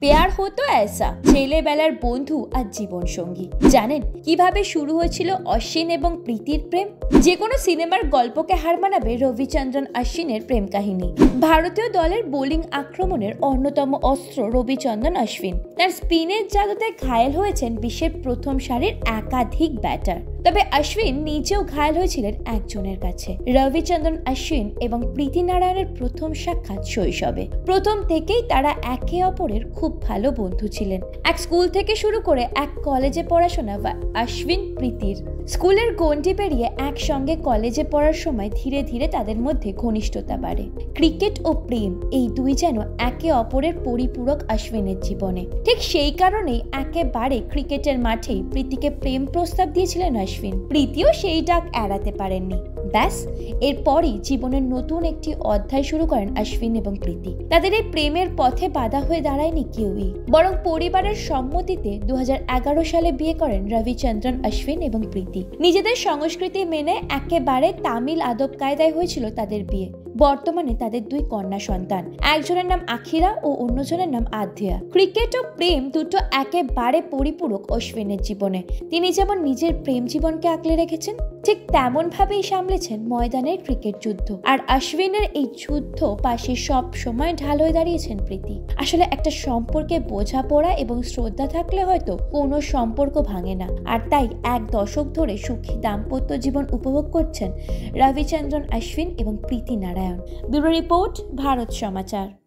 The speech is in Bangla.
প্যার হতো ऐसा ছেলেবেলার বন্ধু আর জীবন সঙ্গী। জানেন কিভাবে শুরু হয়েছিল অশ্বিন এবং প্রীতির প্রেম? যে কোনো সিনেমার গল্পকে হার মানাবে রবিচন্দ্রন অশ্বিনের প্রেম কাহিনী। ভারতীয় দলের বোলিং আক্রমণের অন্যতম অস্ত্র রবিচন্দ্রন অশ্বিন। তার স্পিনের জাদুতে ঘায়েল হয়েছেন বিশ্বের প্রথম সারির একাধিক ব্যাটার। তবে অশ্বিন নিজেও ঘায়েল হয়েছিলেন একজনের কাছে। রবিচন্দ্রন অশ্বিন এবং প্রীতি নারায়ণের প্রথম সাক্ষাৎ শৈশবে। প্রথম থেকেই তারা একে অপরের খুব ভালো বন্ধু ছিলেন। এক স্কুল থেকে শুরু করে এক কলেজে পড়াশোনা বা অশ্বিন প্রীতির স্কুলের গণ্ডি পেরিয়ে একসঙ্গে কলেজে পড়ার সময় ধীরে ধীরে তাদের মধ্যে ঘনিষ্ঠতা বাড়ে। ক্রিকেট ও প্রেম এই দুই যেন একে অপরের পরিপূরক অশ্বিনের জীবনে। ঠিক সেই কারণেই একেবারে ক্রিকেটের মাঠেই প্রীতিকে প্রেম প্রস্তাব দিয়েছিলেন অশ্বিন। প্রীতিও সেই ডাক এড়াতে পারেননি। ব্যাস, এরপরই জীবনের নতুন একটি অধ্যায় শুরু করেন অশ্বিন এবং প্রীতি। তাদের এই প্রেমের পথে বাধা হয়ে দাঁড়ায়নি কেউই, বরং পরিবারের সম্মতিতে 2011 সালে বিয়ে করেন রবিচন্দ্রন অশ্বিন এবং প্রীতি। নিজেদের সংস্কৃতি মেনে একেবারে তামিল আদব কায়দায় হয়েছিল তাদের বিয়ে। বর্তমানে তাদের দুই কন্যা সন্তান, একজনের নাম আখিরা ও অন্যজনের নাম আধ্যা। ক্রিকেট ও প্রেম দুটো একেবারে পরিপূরক অশ্বিনের জীবনে। তিনি যেমন নিজের প্রেম জীবনকে আঁকলে রেখেছেন, ঠিক তেমন ভাবেই সামলেছেন ময়দানের ক্রিকেট যুদ্ধ। আর অশ্বিনের এই যুদ্ধ পাশে সব সময় ঢাল হয়ে দাঁড়িয়েছেন প্রীতি। আসলে একটা সম্পর্কে বোঝাপড়া এবং শ্রদ্ধা থাকলে হয়তো কোনো সম্পর্ক ভাঙে না। আর তাই এক দশক ধরে সুখী দাম্পত্য জীবন উপভোগ করছেন রবিচন্দ্রন অশ্বিন এবং প্রীতি নারায়ণ। ব্যুরো রিপোর্ট, ভারত সমাচার।